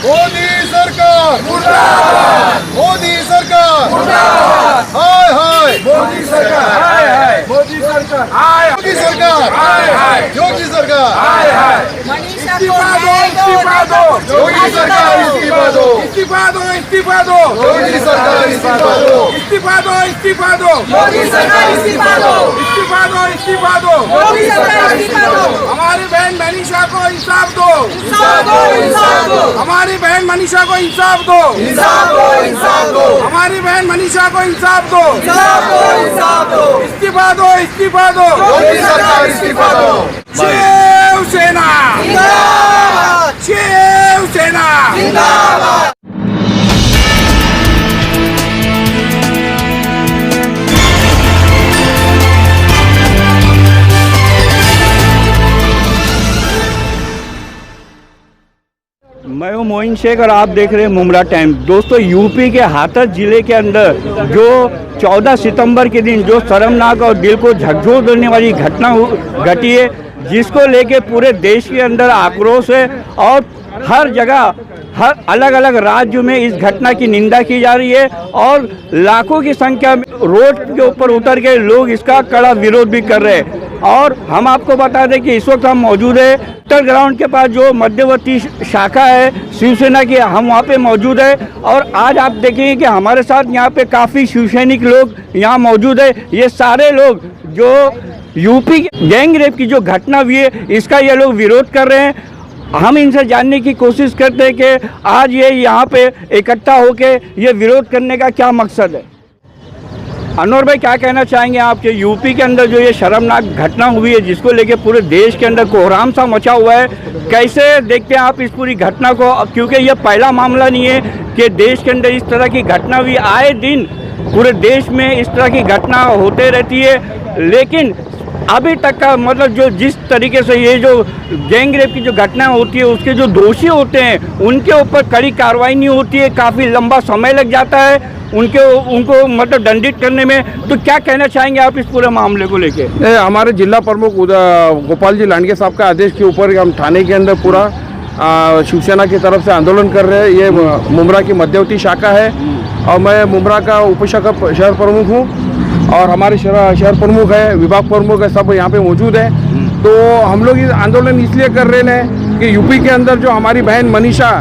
मोदी सरकार मुर्दाबाद, मोदी सरकार मुर्दाबाद, हाय हाय मोदी सरकार, हाय हाय मोदी सरकार, हाय मोदी सरकार, हाय हाय योगी सरकार, हाय हाय इस्तीफा दो, योगी सरकार इस्तीफा दो, इस्तीफा दो, इस्तीफा दो, योगी सरकार इस्तीफा दो, इस्तीफा दो, इस्तीफा दो, मोदी सरकार इस्तीफा दो, इस्तीफा दो, इस्तीफा दो, मोदी सरकार इस्तीफा दो, हमारी बहन मनीषा को इंसाफ दो, इंसाफ दो, इंसाफ दो, हमारी बहन मनीषा को इंसाफ दो, इंसाफ दो, इंसाफ दो, हमारी बहन मनीषा को इंसाफ दो, इंसाफ दो, इंसाफ दो, इस्तीफा दो, इस्तीफा दो, योगी सरकार इस्तीफा दो, शिवसेना जिंदाबाद, शिवसेना जिंदाबाद। मैं हूं मोइन शेख और आप देख रहे हैं मुमरा टाइम। दोस्तों, यूपी के हाथरस जिले के अंदर जो 14 सितंबर के दिन जो शर्मनाक और दिल को झकझोर देने वाली घटना घटी है, जिसको लेके पूरे देश के अंदर आक्रोश है और हर जगह हर अलग अलग राज्यों में इस घटना की निंदा की जा रही है और लाखों की संख्या में रोड के ऊपर उतर के लोग इसका कड़ा विरोध भी कर रहे हैं। और हम आपको बता दें कि इस वक्त हम मौजूद है उत्तर ग्राउंड के पास, जो मध्यवर्ती शाखा है शिवसेना की, हम वहाँ पे मौजूद है। और आज आप देखेंगे कि हमारे साथ यहाँ पे काफ़ी शिवसैनिक लोग यहाँ मौजूद है। ये सारे लोग जो यूपी गैंग रेप की जो घटना हुई है, इसका ये लोग विरोध कर रहे हैं। हम इनसे जानने की कोशिश करते हैं कि आज ये यहाँ पे इकट्ठा होके ये विरोध करने का क्या मकसद है। अनवर भाई, क्या कहना चाहेंगे आपके यूपी के अंदर जो ये शर्मनाक घटना हुई है, जिसको लेके पूरे देश के अंदर कोहराम सा मचा हुआ है, कैसे देखते हैं आप इस पूरी घटना को? क्योंकि ये पहला मामला नहीं है कि देश के अंदर इस तरह की घटना हुई। आए दिन पूरे देश में इस तरह की घटना होते रहती है, लेकिन अभी तक का मतलब जो जिस तरीके से ये जो गैंग रेप की जो घटना होती है, उसके जो दोषी होते हैं उनके ऊपर कड़ी कार्रवाई नहीं होती है, काफ़ी लंबा समय लग जाता है उनको मतलब दंडित करने में। तो क्या कहना चाहेंगे आप इस पूरे मामले को लेके? हमारे जिला प्रमुख गोपाल जी लांडगे साहब का आदेश के ऊपर हम थाने के अंदर पूरा शिवसेना की तरफ से आंदोलन कर रहे हैं। ये मुमरा की मध्यवर्ती शाखा है और मैं मुमरा का उपशाखा शहर प्रमुख हूँ और हमारे शहर प्रमुख है, विभाग प्रमुख है, सब यहाँ पे मौजूद है। तो हम लोग इस आंदोलन इसलिए कर रहे हैं कि यूपी के अंदर जो हमारी बहन मनीषा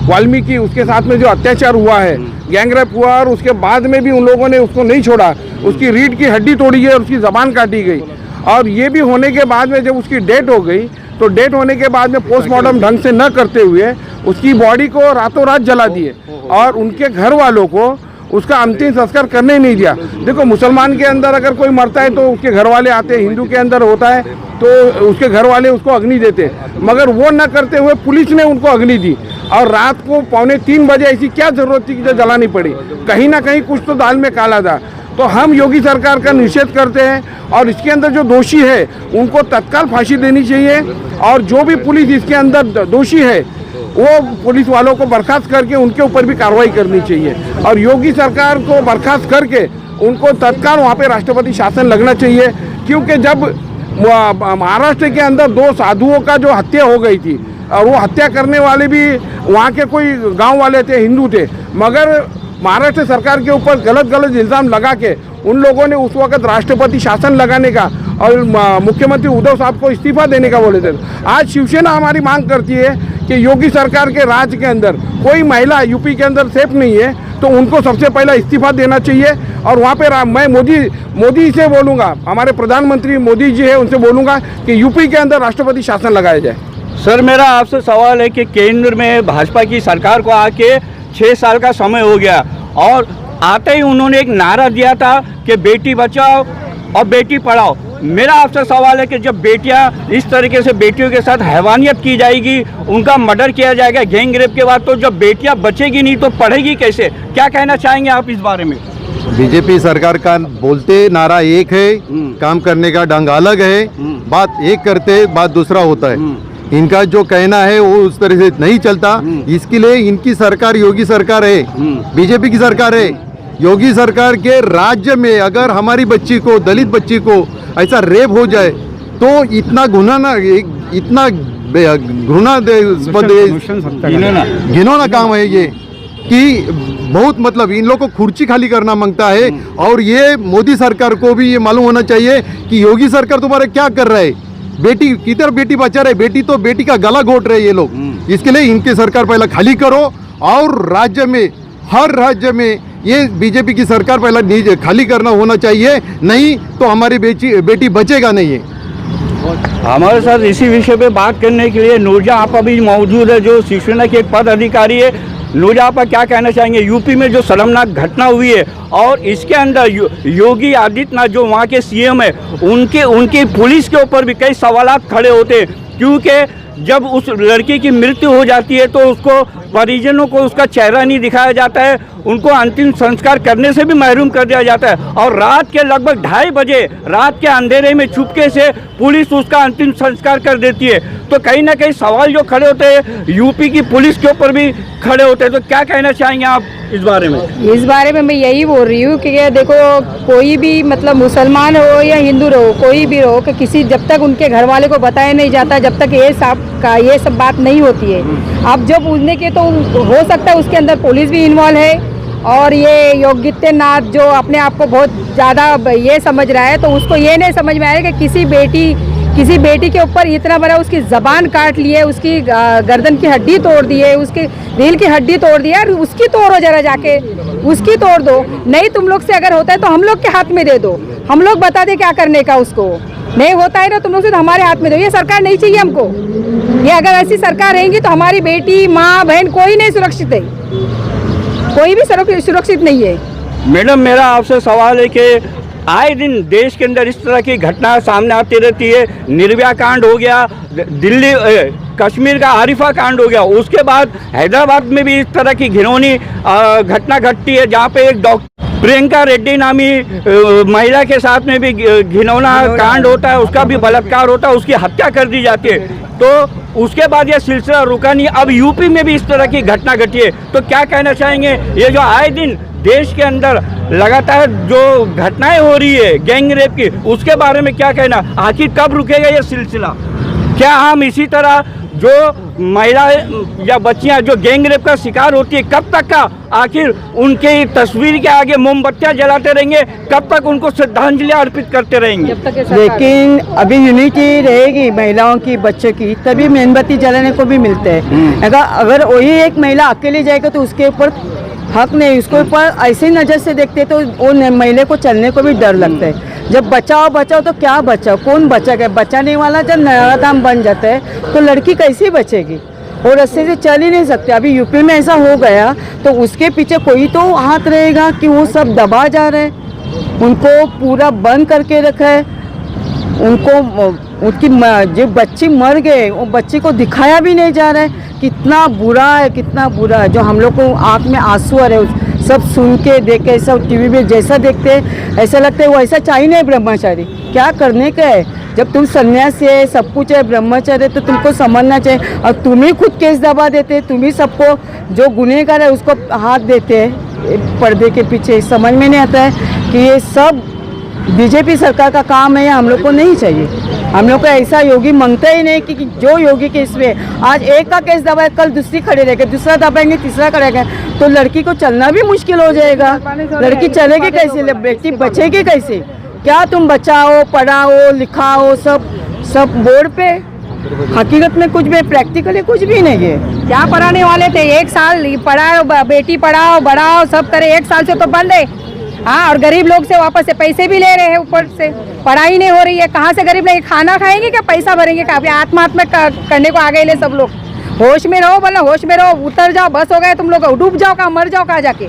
वाल्मीकि, उसके साथ में जो अत्याचार हुआ है, गैंग रेप हुआ, और उसके बाद में भी उन लोगों ने उसको नहीं छोड़ा, उसकी रीढ़ की हड्डी तोड़ी है और उसकी ज़बान काटी गई। और ये भी होने के बाद में जब उसकी डेथ हो गई, तो डेथ होने के बाद में पोस्टमार्टम ढंग से न करते हुए उसकी बॉडी को रातों रात जला दिए और उनके घर वालों को उसका अंतिम संस्कार करने नहीं दिया। देखो, मुसलमान के अंदर अगर कोई मरता है तो उसके घर वाले आते हैं, हिंदू के अंदर होता है तो उसके घर वाले उसको अग्नि देते, मगर वो न करते हुए पुलिस ने उनको अग्नि दी और रात को 2:45 बजे ऐसी क्या जरूरत थी कि जो जलानी पड़ी? कहीं ना कहीं कुछ तो दाल में काला था। तो हम योगी सरकार का निषेध करते हैं और इसके अंदर जो दोषी है उनको तत्काल फांसी देनी चाहिए और जो भी पुलिस इसके अंदर दोषी है वो पुलिस वालों को बर्खास्त करके उनके ऊपर भी कार्रवाई करनी चाहिए और योगी सरकार को बर्खास्त करके उनको तत्काल वहाँ पे राष्ट्रपति शासन लगना चाहिए। क्योंकि जब महाराष्ट्र के अंदर 2 साधुओं का जो हत्या हो गई थी और वो हत्या करने वाले भी वहाँ के कोई गांव वाले थे, हिंदू थे, मगर महाराष्ट्र सरकार के ऊपर गलत इल्ज़ाम लगा के उन लोगों ने उस वक्त राष्ट्रपति शासन लगाने का और मुख्यमंत्री उद्धव साहब को इस्तीफा देने का बोले थे। आज शिवसेना हमारी मांग करती है कि योगी सरकार के राज के अंदर कोई महिला यूपी के अंदर सेफ नहीं है, तो उनको सबसे पहला इस्तीफा देना चाहिए। और वहाँ पे मैं मोदी से बोलूँगा, हमारे प्रधानमंत्री मोदी जी है, उनसे बोलूँगा कि यूपी के अंदर राष्ट्रपति शासन लगाया जाए। सर, मेरा आपसे सवाल है कि केंद्र में भाजपा की सरकार को आके 6 साल का समय हो गया और आते ही उन्होंने एक नारा दिया था कि बेटी बचाओ और बेटी पढ़ाओ। मेरा आपसे सवाल है कि जब बेटियां इस तरीके से बेटियों के साथ हैवानियत की जाएगी, उनका मर्डर किया जाएगा गैंग रेप के बाद, तो जब बेटियां बचेगी नहीं तो पढ़ेगी कैसे? क्या कहना चाहेंगे आप इस बारे में? बीजेपी सरकार का बोलते नारा एक है, काम करने का ढंग अलग है। बात एक करते, बात दूसरा होता है। इनका जो कहना है वो उस तरह से नहीं चलता। इसके लिए इनकी सरकार योगी सरकार है, बीजेपी की सरकार है। योगी सरकार के राज्य में अगर हमारी बच्ची को, दलित बच्ची को ऐसा रेप हो जाए तो इतना गुनाह ना, इतना घृणास्पद घिनौना काम है ये, कि बहुत मतलब इन लोग को कुर्सी खाली करना मांगता है। और ये मोदी सरकार को भी ये मालूम होना चाहिए कि योगी सरकार तुम्हारा क्या कर रहा है, बेटी किधर बेटी बचा रहे, बेटी का गला घोट रहे ये लोग। इसके लिए इनकी सरकार पहला खाली करो, और राज्य में हर राज्य में ये बीजेपी की सरकार पहला खाली करना होना चाहिए, नहीं तो हमारी बेटी बचेगा नहीं है। हमारे साथ इसी विषय पे बात करने के लिए नूरजहां आपा भी मौजूद है, जो शिवसेना के एक पद अधिकारी है। नूरजहां आपा क्या कहना चाहेंगे, यूपी में जो शर्मनाक घटना हुई है और इसके अंदर योगी आदित्यनाथ जो वहाँ के सीएम है, उनकी पुलिस के ऊपर भी कई सवालात खड़े होते हैं, क्योंकि जब उस लड़की की मृत्यु हो जाती है तो उसको परिजनों को उसका चेहरा नहीं दिखाया जाता है, उनको अंतिम संस्कार करने से भी महरूम कर दिया जाता है। और रात के लगभग 2:30 बजे रात के अंधेरे में चुपके से पुलिस उसका अंतिम संस्कार कर देती है। तो कहीं ना कहीं सवाल जो खड़े होते हैं यूपी की पुलिस के ऊपर भी खड़े होते हैं। तो क्या कहना चाहेंगे आप इस बारे में? इस बारे में मैं यही बोल रही हूँ कि ये देखो, कोई भी मतलब मुसलमान हो या हिंदू रहो, कोई भी रहो, कि किसी जब तक उनके घर वाले को बताया नहीं जाता, जब तक ये सब बात नहीं होती है। अब जो पूछने के तो हो सकता है उसके अंदर पुलिस भी इन्वॉल्व है, और ये योगित्यनाथ जो अपने आप को बहुत ज़्यादा ये समझ रहा है, तो उसको ये नहीं समझ में आया कि किसी बेटी के ऊपर इतना बड़ा उसकी ज़बान काट ली है, उसकी गर्दन की हड्डी तोड़ दी है, उसके दिल की हड्डी तोड़ दी है, और उसकी तोड़ो जरा जाके, उसकी तोड़ दो। नहीं तुम लोग से अगर होता है तो हम लोग के हाथ में दे दो, हम लोग बता दे क्या करने का उसको। नहीं होता है ना तुम लोग से तो हमारे हाथ में दो। ये सरकार नहीं चाहिए हमको। ये अगर ऐसी सरकार रहेंगी तो हमारी बेटी, माँ, बहन कोई नहीं सुरक्षित है, कोई भी सुरक्षित नहीं है। मैडम, मेरा आपसे सवाल है कि आए दिन देश के अंदर इस तरह की घटना सामने आती रहती है। निर्भया कांड हो गया, दिल्ली कश्मीर का आरिफा कांड हो गया, उसके बाद हैदराबाद में भी इस तरह की घिनौनी घटना घटती है, जहाँ पे एक डॉक्टर प्रियंका रेड्डी नामी महिला के साथ में भी घिनौना कांड होता है, उसका भी बलात्कार होता है, उसकी हत्या कर दी जाती है। तो उसके बाद ये सिलसिला रुका नहीं, अब यूपी में भी इस तरह की घटना घटी है। तो क्या कहना चाहेंगे, ये जो आए दिन देश के अंदर लगातार जो घटनाएं हो रही है गैंग रेप की, उसके बारे में क्या कहना? आखिर कब रुकेगा ये सिलसिला? क्या हम इसी तरह जो महिलाएं या बच्चियां जो गैंग रेप का शिकार होती है, कब तक का आखिर उनके तस्वीर के आगे मोमबत्तियां जलाते रहेंगे? कब तक उनको श्रद्धांजलि अर्पित करते रहेंगे? लेकिन अभी यूनिटी रहेगी महिलाओं की, बच्चों की, तभी मोमबत्ती जलाने को भी मिलते हैं। अगर वही एक महिला अकेले जाएगा तो उसके ऊपर हक नहीं, उसके ऊपर ऐसी नज़र से देखते तो वो महिला को चलने को भी डर लगता है। जब बचाओ बचाओ तो क्या बचाओ, कौन बचाएगा? बचाने वाला जब नारादाम बन जाता है तो लड़की कैसे बचेगी? और रस्ते से चल ही नहीं सकते। अभी यूपी में ऐसा हो गया तो उसके पीछे कोई तो हाथ रहेगा कि वो सब दबा जा रहे हैं, उनको पूरा बंद करके रखा है, उनको उनकी जो बच्ची मर गए वो बच्ची को दिखाया भी नहीं जा रहा है। कितना बुरा है, कितना बुरा है। जो हम लोग को आँख में आंसू आ रहे हैं सब सुन के देख के, सब टीवी में जैसा देखते हैं ऐसा लगता है वो ऐसा चाहिए नहीं। ब्रह्मचारी क्या करने का है? जब तुम सन्यासी है, सब कुछ है, ब्रह्मचारी तो तुमको समझना चाहिए। और तुम ही खुद केस दबा देते, तुम ही सबको जो गुनहगार है उसको हाथ देते हैं पर्दे के पीछे। समझ में नहीं आता है कि ये सब बीजेपी सरकार का काम है, हम लोग को नहीं चाहिए। हम लोग को ऐसा योगी मांगता ही नहीं कि जो योगी के इसमें आज एक का केस दबाए, कल दूसरी खड़े रहेगा, दूसरा दबाएंगे, तीसरा करेगा, तो लड़की को चलना भी मुश्किल हो जाएगा। लड़की चलेगी कैसे? बेटी बचेगी कैसे? क्या तुम बचाओ, पढ़ाओ, लिखाओ, सब बोर्ड पे? हकीकत में कुछ भी, प्रैक्टिकली कुछ भी नहीं है। क्या पढ़ाने वाले थे? 1 साल पढ़ाओ, बेटी पढ़ाओ, बढ़ाओ, सब करे। 1 साल से तो बंद है। हाँ, और गरीब लोग से वापस से पैसे भी ले रहे हैं, ऊपर से पढ़ाई नहीं हो रही है। कहाँ से गरीब लोग खाना खाएंगे, क्या पैसा भरेंगे? काफी आत्महत्या करने को आ गए ले सब लोग। होश में रहो, बोला होश में रहो, उतर जाओ, बस हो गए तुम लोग, डूब जाओ, कहाँ मर जाओ, कहाँ जाके।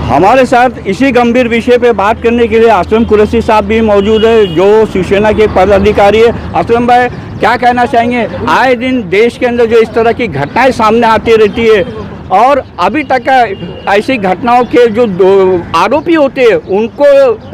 हमारे साथ इसी गंभीर विषय पे बात करने के लिए असलम कुरैशी साहब भी मौजूद है, जो शिवसेना के पदाधिकारी है। असलम भाई, क्या कहना चाहेंगे? आए दिन देश के अंदर जो इस तरह की घटनाएं सामने आती रहती है, और अभी तक ऐसी घटनाओं के जो आरोपी होते हैं उनको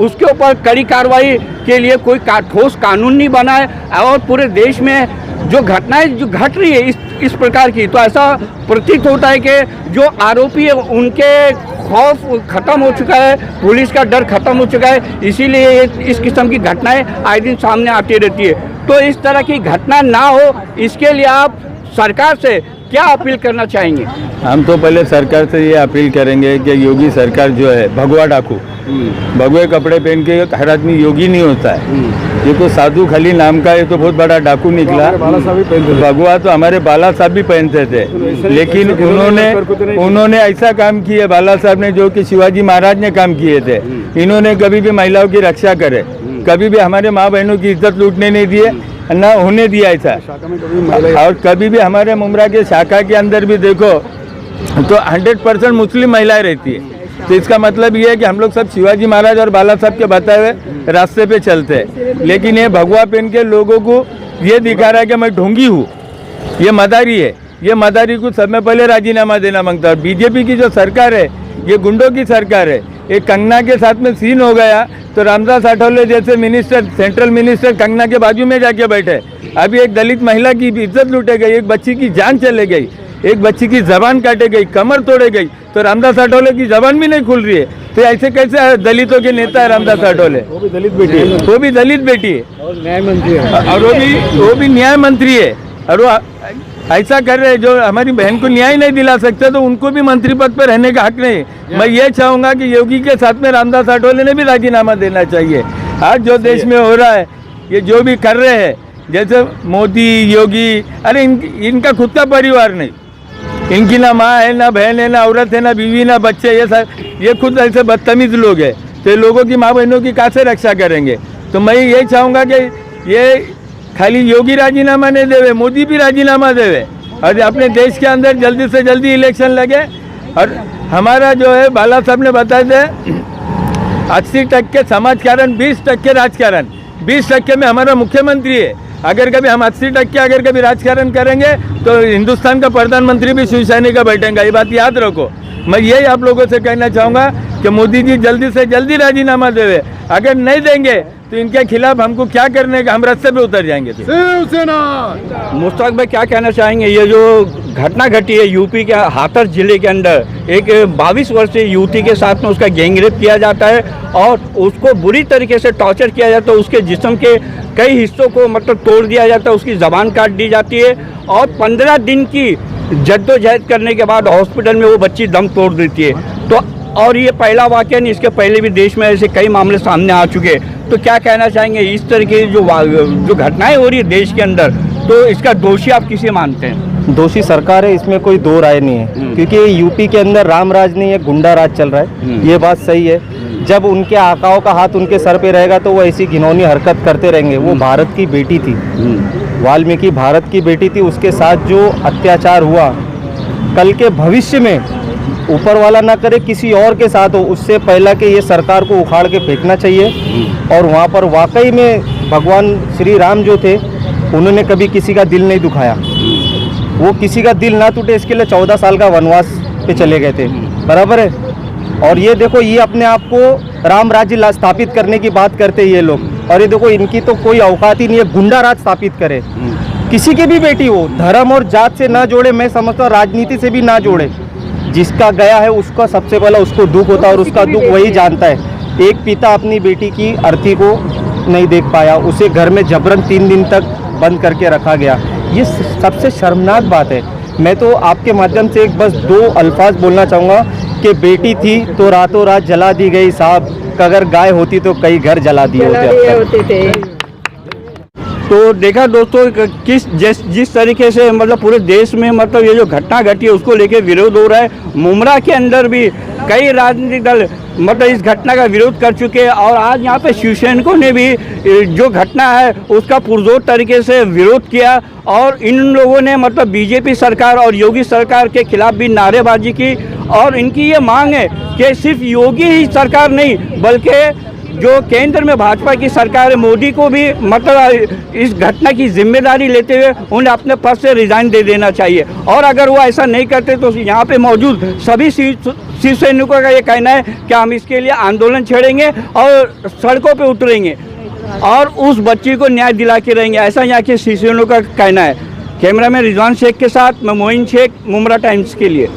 उसके ऊपर कड़ी कार्रवाई के लिए कोई ठोस कानून नहीं बना है, और पूरे देश में जो घटनाएं जो घट रही है इस प्रकार की, तो ऐसा प्रतीत होता है कि जो आरोपी है उनके खौफ खत्म हो चुका है, पुलिस का डर खत्म हो चुका है। इसीलिए इस किस्म की घटनाएं आए दिन सामने आती रहती है। तो इस तरह की घटना ना हो, इसके लिए आप सरकार से क्या अपील करना चाहेंगे? हम तो पहले सरकार से ये अपील करेंगे कि योगी सरकार जो है भगवा डाकू, भगवे कपड़े पहन के हर आदमी योगी नहीं होता है। ये तो साधु खाली नाम का, ये तो बहुत बड़ा डाकू निकला। भगवा तो हमारे बाला साहब भी पहनते थे, लेकिन उन्होंने ऐसा काम किया बाला साहब ने जो कि शिवाजी महाराज ने काम किए थे। इन्होंने कभी भी महिलाओं की रक्षा करे, कभी भी हमारे माँ बहनों की इज्जत लूटने नहीं दिए, ना होने दिया ऐसा। और कभी भी हमारे मुमरा के शाखा के अंदर भी देखो तो 100% मुस्लिम महिलाएं रहती है। तो इसका मतलब ये है कि हम लोग सब शिवाजी महाराज और बाला साहब के बताए हुए रास्ते पे चलते हैं। लेकिन ये भगवा पहन के लोगों को ये दिखा रहा है कि मैं ढोंगी हूँ, ये मदारी है। ये मदारी को सब में पहले राजीनामा देना मांगता है। और बीजेपी की जो सरकार है ये गुंडों की सरकार है। एक कंगना के साथ में सीन हो गया तो रामदास आठवले जैसे मिनिस्टर, सेंट्रल मिनिस्टर कंगना के बाजू में जाके बैठे। अभी एक दलित महिला की इज्जत लूटे गई, एक बच्ची की जान चले गई, एक बच्ची की जबान काटे गई, कमर तोड़े गई, तो रामदास आठवले की जबान भी नहीं खुल रही है। तो ऐसे कैसे दलितों के नेता है रामदास आठवले? वो भी दलित बेटी है, वो भी दलित बेटी है और न्याय मंत्री है, और वो भी न्याय मंत्री है। और वो ऐसा कर रहे हैं जो हमारी बहन को न्याय नहीं दिला सकते, तो उनको भी मंत्री पद पर रहने का हक नहीं। मैं ये चाहूँगा कि योगी के साथ में रामदास आठवले ने भी राजीनामा देना चाहिए। आज जो देश में हो रहा है, ये जो भी कर रहे हैं, जैसे मोदी, योगी, अरे इनका खुद का परिवार नहीं, इनकी ना माँ है, ना बहन है, ना औरत है, ना बीवी, ना बच्चे, ये खुद ऐसे बदतमीज लोग हैं। तो लोगों की माँ बहनों की कैसे रक्षा करेंगे? तो मैं ये चाहूँगा कि ये खाली योगी राजीनामा नहीं देवे, मोदी भी राजीनामा देवे और अपने देश के अंदर जल्दी से जल्दी इलेक्शन लगे। और हमारा जो है बाला साहब ने बताया थे 80% समाजकारण, 20% राजकारण। 20% में हमारा मुख्यमंत्री है। अगर कभी हम 80% अगर कभी राजकारण करेंगे तो हिंदुस्तान का प्रधानमंत्री भी शिवसेना का बैठेगा। ये बात याद रखो। मैं यही आप लोगों से कहना चाहूँगा कि मोदी जी जल्दी से जल्दी राजीनामा देवे। अगर नहीं देंगे तो इनके खिलाफ हमको क्या करने का, हम रास्ते पे उतर जाएंगे। शिवसेना। मुश्ताक भाई क्या कहना चाहेंगे? ये जो घटना घटी है यूपी के हाथरस जिले के अंदर, एक 22 वर्षीय युवती के साथ में उसका गैंगरेप किया जाता है और उसको बुरी तरीके से टॉर्चर किया जाता है। उसके जिस्म के कई हिस्सों को मतलब तोड़ दिया जाता है, उसकी ज़बान काट दी जाती है और 15 दिन की जद्दोजहद करने के बाद हॉस्पिटल में वो बच्ची दम तोड़ देती है। तो और ये पहला वाक़या नहीं, इसके पहले भी देश में ऐसे कई मामले सामने आ चुके हैं। तो क्या कहना चाहेंगे इस तरह की जो घटनाएं हो रही है देश के अंदर, तो इसका दोषी आप किसे मानते हैं? दोषी सरकार है, इसमें कोई दो राय नहीं है। क्योंकि यूपी के अंदर राम राज नहीं है, गुंडा राज चल रहा है। ये बात सही है। जब उनके आकाओं का हाथ उनके सर पे रहेगा तो वो ऐसी घिनौनी हरकत करते रहेंगे। वो भारत की बेटी थी, वाल्मीकि भारत की बेटी थी। उसके साथ जो अत्याचार हुआ, कल के भविष्य में ऊपर वाला ना करे किसी और के साथ हो, उससे पहला कि ये सरकार को उखाड़ के फेंकना चाहिए। और वहाँ पर वाकई में भगवान श्री राम जो थे उन्होंने कभी किसी का दिल नहीं दुखाया। वो किसी का दिल ना टूटे इसके लिए 14 साल का वनवास पे चले गए थे, बराबर है। और ये देखो, ये अपने आप को राम राज्य स्थापित करने की बात करते हैं ये लोग। और ये देखो, इनकी तो कोई औकात ही नहीं है, गुंडा राज स्थापित करे। किसी की भी बेटी हो, धर्म और जात से ना जोड़े, मैं समझता हूँ राजनीति से भी ना जोड़े। जिसका गया है उसका सबसे पहला उसको दुख होता है और उसका दुख वही जानता है। एक पिता अपनी बेटी की अर्थी को नहीं देख पाया, उसे घर में जबरन 3 दिन तक बंद करके रखा गया। ये सबसे शर्मनाक बात है। मैं तो आपके माध्यम से एक बस 2 अल्फाज बोलना चाहूँगा कि बेटी थी तो रातों रात जला दी गई साहब, अगर गाय होती तो कई घर जला दिए होते थे। तो देखा दोस्तों जिस तरीके से मतलब पूरे देश में मतलब ये जो घटना घटी है उसको लेके विरोध हो रहा है। मुमरा के अंदर भी कई राजनीतिक दल मतलब इस घटना का विरोध कर चुके हैं और आज यहाँ पे शिवसैनिकों ने भी जो घटना है उसका पुरजोर तरीके से विरोध किया। और इन लोगों ने मतलब बीजेपी सरकार और योगी सरकार के खिलाफ भी नारेबाजी की। और इनकी ये मांग है कि सिर्फ योगी ही सरकार नहीं बल्कि जो केंद्र में भाजपा की सरकार है, मोदी को भी मतलब इस घटना की जिम्मेदारी लेते हुए उन्हें अपने पद से रिजाइन दे देना चाहिए। और अगर वो ऐसा नहीं करते तो यहाँ पे मौजूद सभी शिव सैनिकों का ये कहना है कि हम इसके लिए आंदोलन छेड़ेंगे और सड़कों पे उतरेंगे और उस बच्ची को न्याय दिला के रहेंगे, ऐसा यहाँ के शिव सैनिकों का कहना है। कैमरामैन रिजवान शेख के साथ मैं मोइन शेख, मुमरा टाइम्स के लिए।